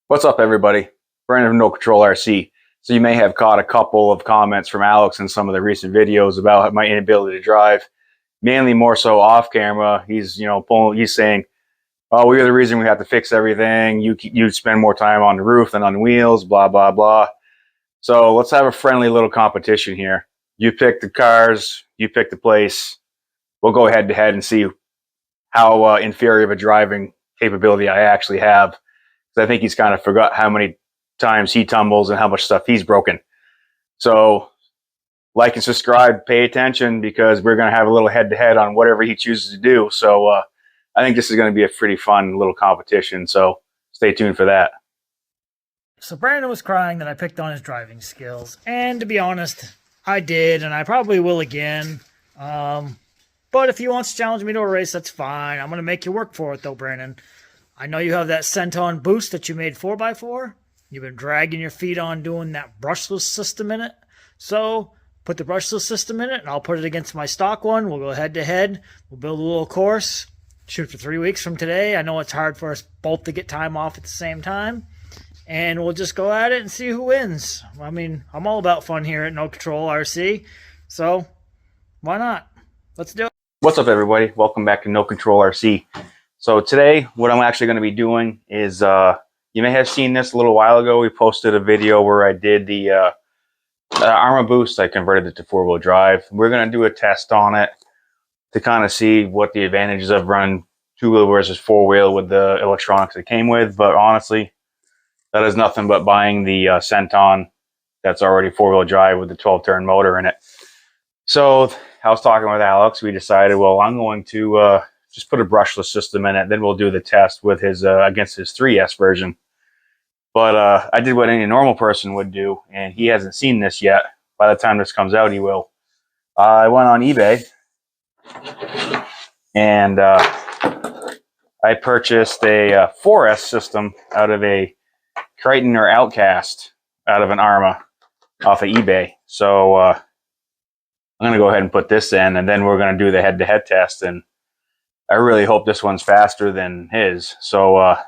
What's up, everybody? Brandon from No Control RC. So you may have caught a couple of comments from Alex in some of the recent videos about my inability to drive, mainly more so off camera. He's, he's saying, "Oh, we're the reason we have to fix everything. You spend more time on the roof than on wheels, blah blah blah." So let's have a friendly little competition here. You pick the cars, you pick the place. We'll go head to head and see how inferior of a driving capability I actually have. I think he's kind of forgot how many times he tumbles and how much stuff he's broken. So like and subscribe, pay attention, because we're going to have a little head to head on whatever he chooses to do. So I think this is going to be a pretty fun little competition. So stay tuned for that. So Brandon was crying that I picked on his driving skills. And to be honest, I did, and I probably will again. But if he wants to challenge me to a race, that's fine. I'm going to make you work for it, though, Brandon. I know you have that Senton Boost that you made 4x4. You've been dragging your feet on doing that brushless system in it. So put the brushless system in it, and I'll put it against my stock one. We'll go head to head. We'll build a little course. Shoot for 3 weeks from today. I know it's hard for us both to get time off at the same time. And we'll just go at it and see who wins. I mean, I'm all about fun here at No Control RC. So why not? Let's do it. What's up, everybody? Welcome back to No Control RC. So today, what I'm actually going to be doing is, you may have seen this a little while ago. We posted a video where I did the Arrma Boost. I converted it to 4-wheel drive. We're going to do a test on it to kind of see what the advantages of running 2-wheel versus 4-wheel with the electronics it came with. But honestly, that is nothing but buying the Senton that's already 4-wheel drive with the 12-turn motor in it. So I was talking with Alex. We decided, well, I'm going to just put a brushless system in it. Then we'll do the test with his against his 3S version. But I did what any normal person would do, and he hasn't seen this yet. By the time this comes out, he will. I went on eBay, and I purchased a 4S system out of a Triton or Outcast out of an Arrma off of eBay. So I'm going to go ahead and put this in, and then we're going to do the head-to-head test. And I really hope this one's faster than his. So I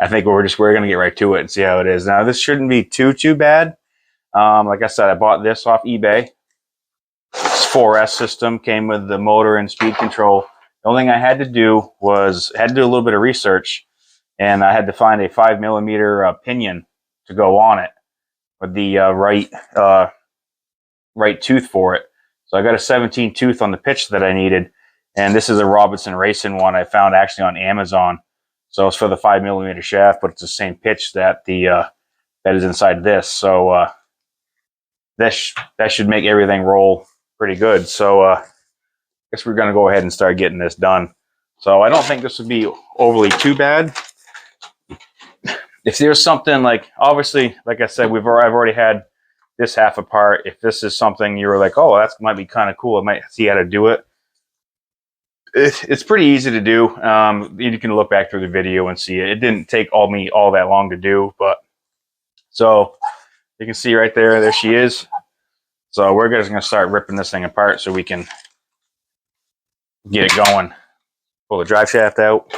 think we're going to get right to it and see how it is. Now, this shouldn't be too bad. Like I said, I bought this off eBay. This 4S system came with the motor and speed control. The only thing I had to do was do a little bit of research, and I had to find a 5mm pinion to go on it with the right tooth for it. So I got a 17 tooth on the pitch that I needed. And this is a Robinson Racing one I found actually on Amazon. So it's for the 5mm shaft, but it's the same pitch that that is inside this. So that should make everything roll pretty good. So I guess we're going to go ahead and start getting this done. So I don't think this would be overly too bad. If there's something like, obviously, like I said, I've already had this half apart. If this is something you were like, oh, that might be kind of cool, I might see how to do it. It's pretty easy to do. You can look back through the video and see it. It didn't take me all that long to do, but so you can see right there she is. So we're just going to start ripping this thing apart so we can get it going. Pull the drive shaft out.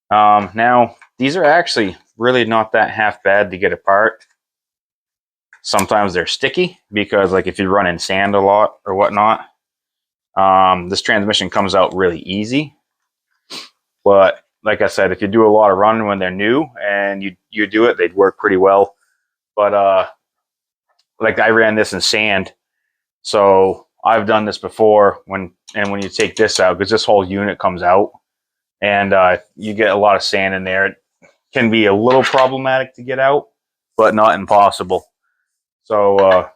Now, these are actually really not that half bad to get apart. Sometimes they're sticky because, like, if you run in sand a lot or whatnot, this transmission comes out really easy. But like I said, if you do a lot of running when they're new and you do it, they'd work pretty well. But like I ran this in sand, so I've done this before. When you take this out, because this whole unit comes out, and you get a lot of sand in there, it can be a little problematic to get out, but not impossible. So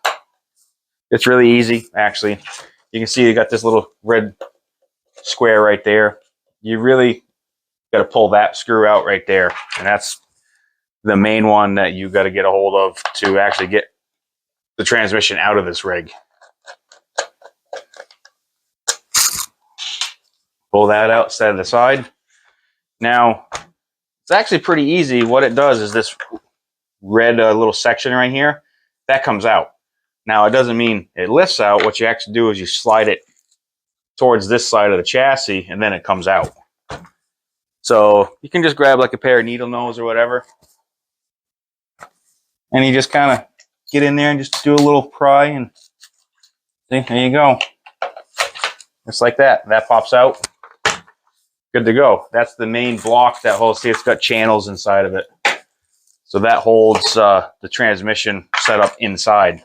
it's really easy, actually. You can see you got this little red square right there. You really got to pull that screw out right there. And that's the main one that you got to get a hold of to actually get the transmission out of this rig. Pull that out, set it aside. Now, it's actually pretty easy. What it does is this red little section right here, that comes out. Now, it doesn't mean it lifts out. What you actually do is you slide it towards this side of the chassis, and then it comes out. So you can just grab like a pair of needle nose or whatever, and you just kind of get in there and just do a little pry, and see, there you go. Just like that. That pops out. Good to go. That's the main block that holds. See, it's got channels inside of it. So that holds the transmission setup inside.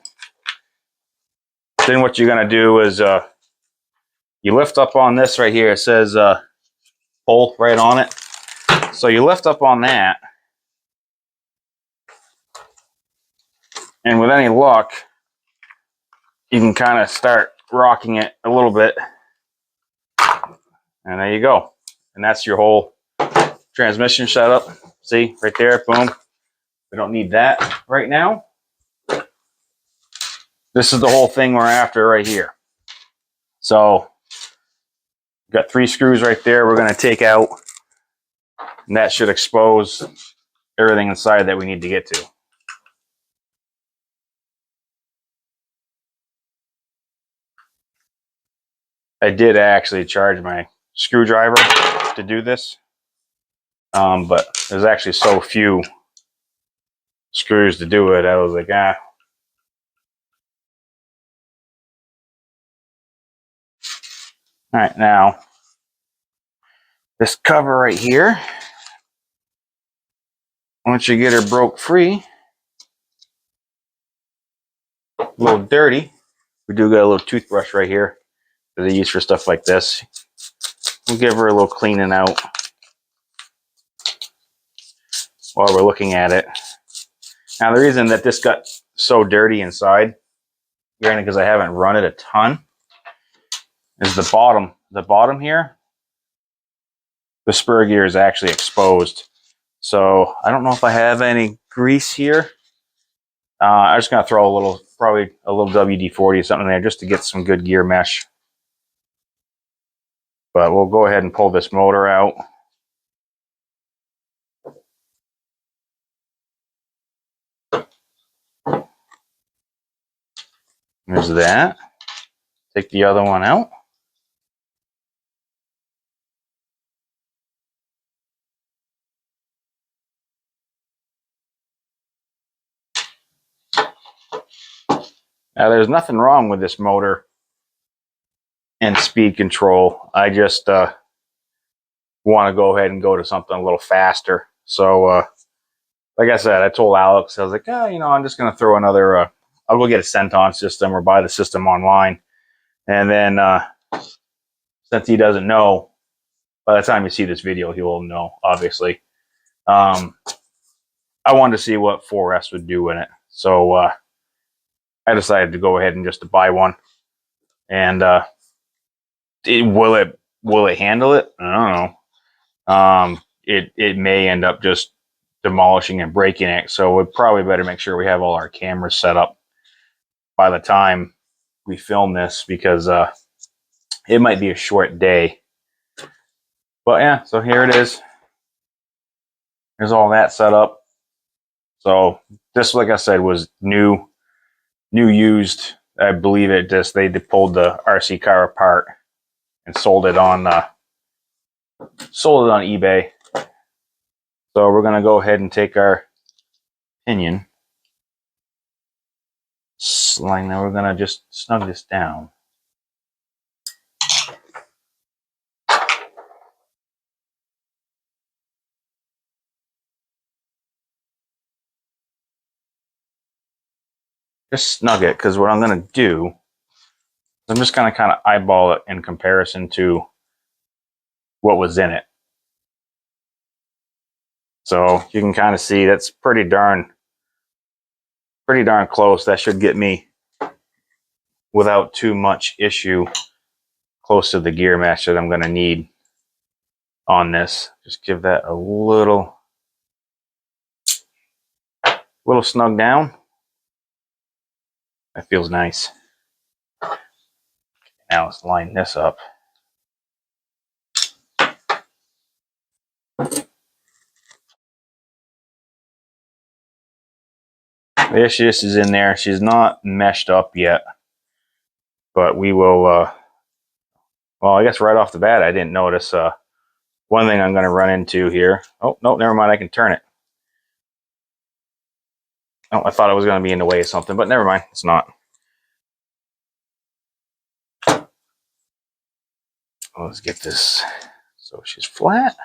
Then what you're going to do is you lift up on this right here. It says pull right on it. So you lift up on that. And with any luck, you can kind of start rocking it a little bit. And there you go. And that's your whole transmission setup. See, right there, boom. We don't need that right now. This is the whole thing we're after right here. So, we've got 3 screws right there we're going to take out. And that should expose everything inside that we need to get to. I did actually charge my screwdriver to do this. But there's actually so few screws to do it. I was like, ah. All right, now this cover right here, once you get her broke free, a little dirty, we do got a little toothbrush right here that they use for stuff like this. We'll give her a little cleaning out while we're looking at it. Now, the reason that this got so dirty inside, granted because I haven't run it a ton, is the bottom here, the spur gear is actually exposed. So I don't know if I have any grease here. I'm just gonna throw probably a little WD-40 or something there just to get some good gear mesh. But we'll go ahead and pull this motor out. There's that. Take the other one out. Now, there's nothing wrong with this motor and speed control. I just want to go ahead and go to something a little faster. So, like I said, I told Alex, I was like, I'm just going to throw another, I'll go get a Senton system or buy the system online. And then, since he doesn't know, by the time you see this video, he will know, obviously. I wanted to see what 4S would do in it. So, I decided to go ahead and just to buy one. And will it handle it? I don't know. It may end up just demolishing and breaking it. So we probably better make sure we have all our cameras set up by the time we film this, because it might be a short day. But yeah, so here it is. Here's all that set up. So this, like I said, was new used. I believe they pulled the RC car apart and sold it on eBay. So we're gonna go ahead and take our pinion sling. Now we're gonna just snug this down. Just snug it, because what I'm gonna do, I'm just gonna kind of eyeball it in comparison to what was in it. So you can kind of see that's pretty darn close. That should get me without too much issue close to the gear mesh that I'm going to need on this. Just give that a little snug down. That feels nice. Now let's line this up. There she is in there. She's not meshed up yet, but we will, well, I guess right off the bat, I didn't notice One thing I'm going to run into here. Oh, no, never mind. I can turn it. Oh, I thought it was going to be in the way of something, but never mind. It's not. Let's get this. So she's flat.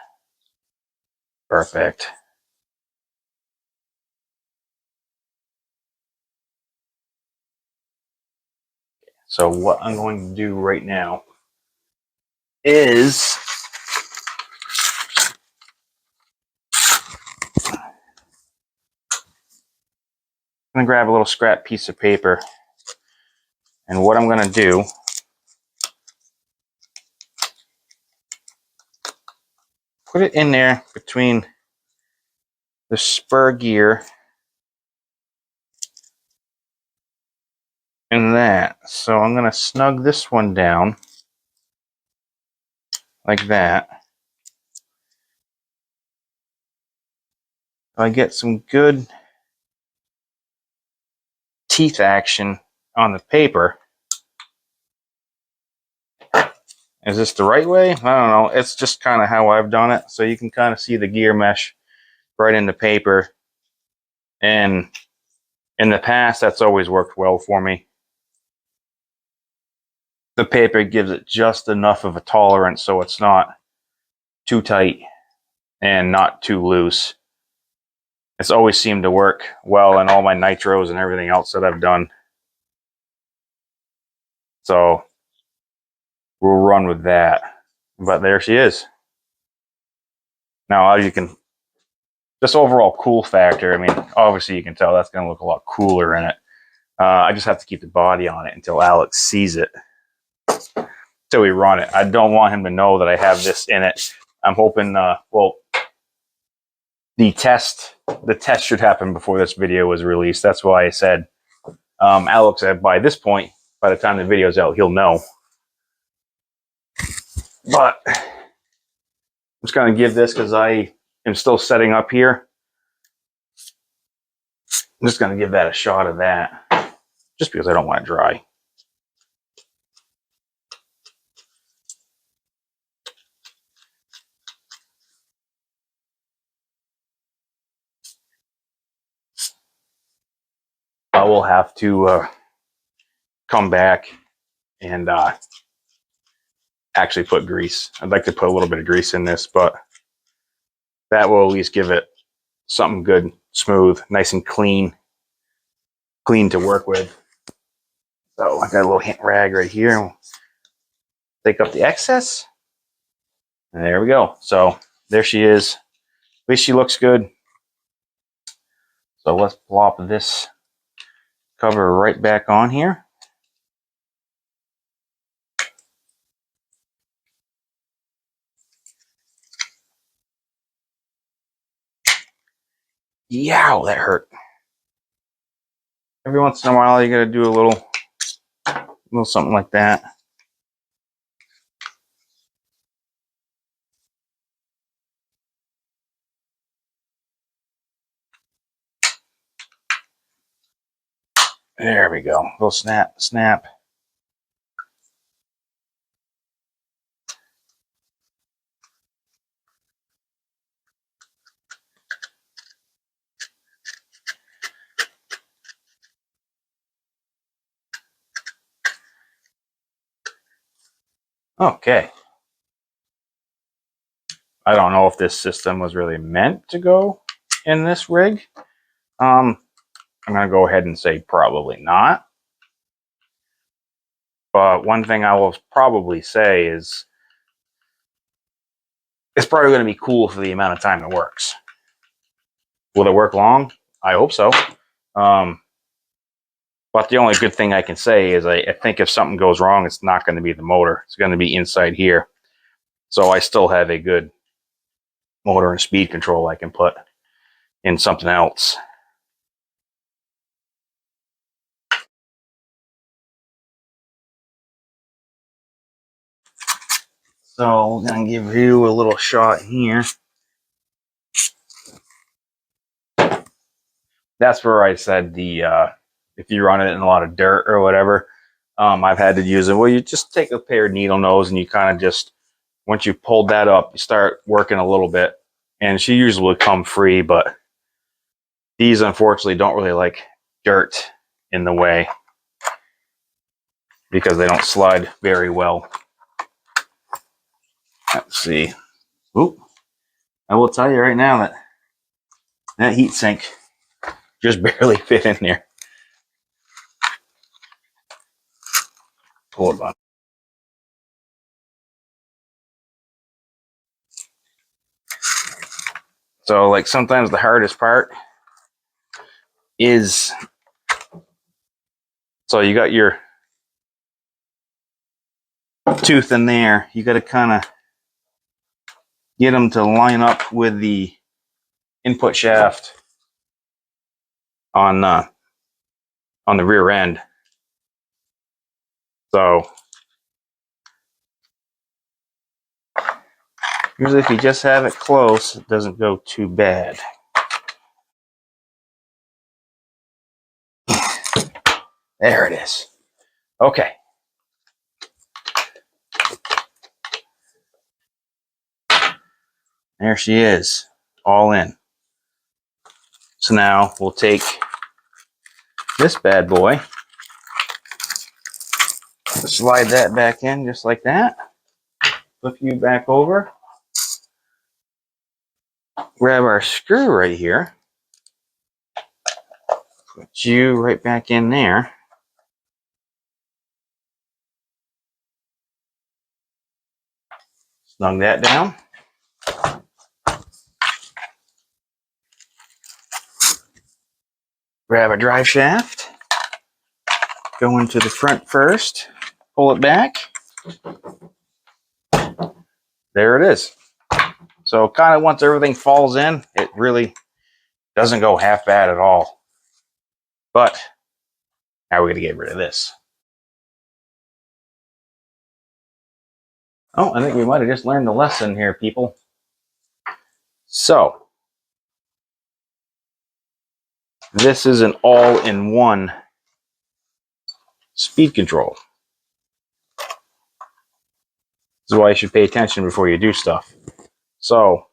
Perfect. So what I'm going to do right now is I'm going to grab a little scrap piece of paper, and what I'm going to do put it in there between the spur gear and that. So I'm going to snug this one down like that. I get some good teeth action on the paper. Is this the right way? I don't know. It's just kind of how I've done it. So you can kind of see the gear mesh right in the paper. And in the past, that's always worked well for me. The paper gives it just enough of a tolerance so it's not too tight and not too loose. It's always seemed to work well in all my nitros and everything else that I've done. So we'll run with that. But there she is. Now, as you can, just overall cool factor, I mean, obviously you can tell that's going to look a lot cooler in it. I just have to keep the body on it until Alex sees it. Until we run it. I don't want him to know that I have this in it. I'm hoping, well, the test should happen before this video was released. That's why I said, Alex said by this point, by the time the video's out, he'll know. But I'm just going to give this because I am still setting up here. I'm just going to give that a shot of that just because I don't want it dry. I will have to come back and actually put grease. I'd like to put a little bit of grease in this, but that will at least give it something good, smooth, nice and clean to work with. So I got a little hand rag right here. We'll take up the excess. And there we go. So there she is. At least she looks good. So let's plop this cover right back on here. Yow, that hurt. Every once in a while, you got to do a little something like that. There we go. Little snap, snap. Okay. I don't know if this system was really meant to go in this rig. I'm going to go ahead and say probably not. But one thing I will probably say is it's probably going to be cool for the amount of time it works. Will it work long? I hope so. But the only good thing I can say is I think if something goes wrong, it's not going to be the motor. It's going to be inside here. So I still have a good motor and speed control I can put in something else. So I'm going to give you a little shot here. That's where I said if you run it in a lot of dirt or whatever, I've had to use it. Well, you just take a pair of needle nose and you kind of just, once you pulled that up, you start working a little bit, and she usually will come free, but these unfortunately don't really like dirt in the way because they don't slide very well. Let's see. Oop. I will tell you right now that that heat sink just barely fit in there. Hold on. So like sometimes the hardest part is, so you got your tooth in there, you got to kind of get them to line up with the input shaft on the rear end. So usually if you just have it close, it doesn't go too bad. There it is. Okay. There she is, all in. So now we'll take this bad boy, slide that back in just like that, flip you back over, grab our screw right here, put you right back in there. Snug that down. Grab a drive shaft, go into the front first, pull it back. There it is. So kind of once everything falls in, it really doesn't go half bad at all. But now we're going to get rid of this. Oh, I think we might have just learned a lesson here, people. So this is an all-in-one speed control. This is why you should pay attention before you do stuff. So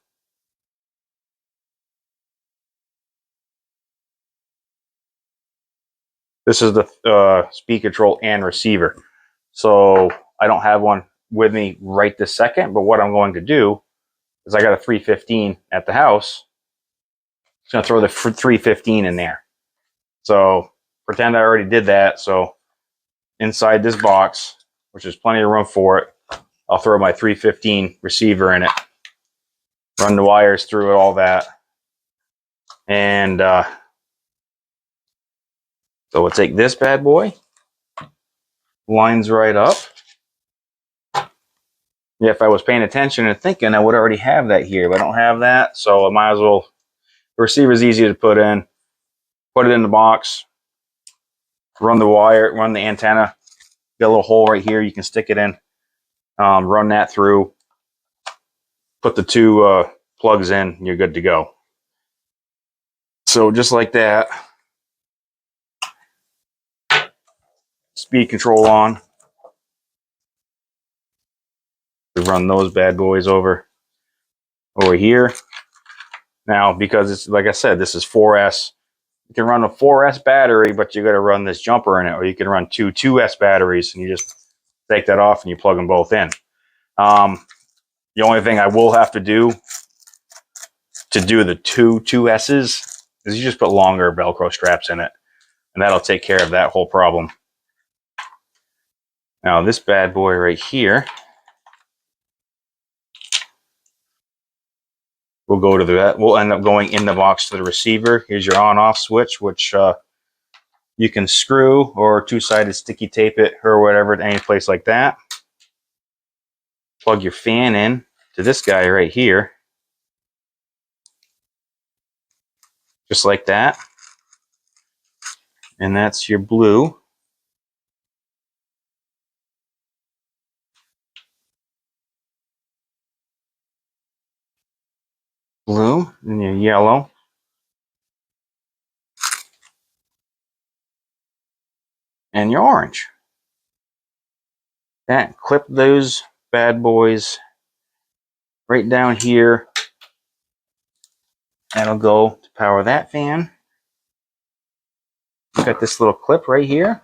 this is the speed control and receiver. So I don't have one with me right this second, but what I'm going to do is I got a 315 at the house. I'm going to throw the 315 in there. So pretend I already did that. So inside this box, which is plenty of room for it, I'll throw my 315 receiver in it, run the wires through it, all that. And so we'll take this bad boy, lines right up. Yeah, if I was paying attention and thinking, I would already have that here, but I don't have that. So I might as well, the receiver's easy to put in, put it in the box, run the wire, run the antenna, got a little hole right here, you can stick it in, run that through, put the two plugs in, and you're good to go. So just like that, speed control on, to run those bad boys over here. Now, because it's like I said, this is 4S. You can run a 4S battery, but you got to run this jumper in it, or you can run two 2S batteries, and you just take that off and you plug them both in. The only thing I will have to do the two 2S's is you just put longer Velcro straps in it, and that'll take care of that whole problem. Now, this bad boy right here, we'll go to that. We'll end up going in the box to the receiver. Here's your on-off switch, which you can screw or two-sided sticky tape it or whatever, any place like that. Plug your fan in to this guy right here, just like that. And that's your blue. Blue and your yellow. And your orange. That clip those bad boys right down here. That'll go to power that fan. Got this little clip right here.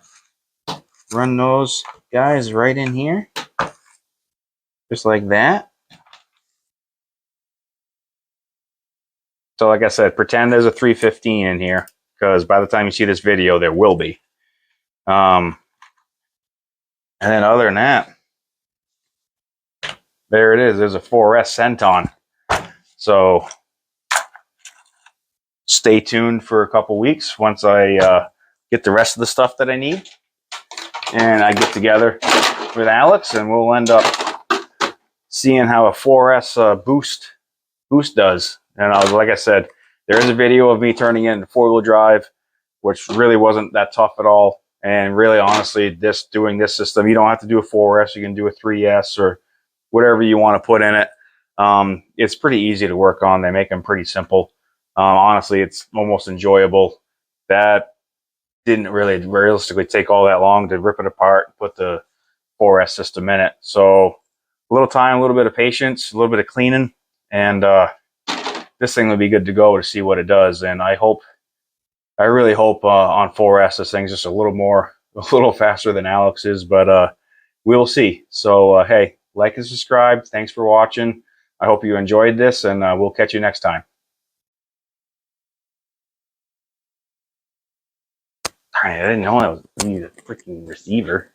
Run those guys right in here. Just like that. So like I said, pretend there's a 315 in here, because by the time you see this video, there will be. And then other than that, there it is. There's a 4S Senton. So stay tuned for a couple weeks once I get the rest of the stuff that I need. And I get together with Alex, and we'll end up seeing how a 4S boost does. And like I said, there is a video of me turning it into 4-wheel drive, which really wasn't that tough at all. And really, honestly, doing this system, you don't have to do a 4S. You can do a 3S or whatever you want to put in it. It's pretty easy to work on. They make them pretty simple. Honestly, it's almost enjoyable. That didn't really realistically take all that long to rip it apart and put the 4S system in it. So a little time, a little bit of patience, a little bit of cleaning, and this thing will be good to go to see what it does. And I really hope on 4S this thing's just a little faster than Alex's, but we'll see. So hey, like and subscribe. Thanks for watching. I hope you enjoyed this, and we'll catch you next time. I didn't know that was a freaking receiver.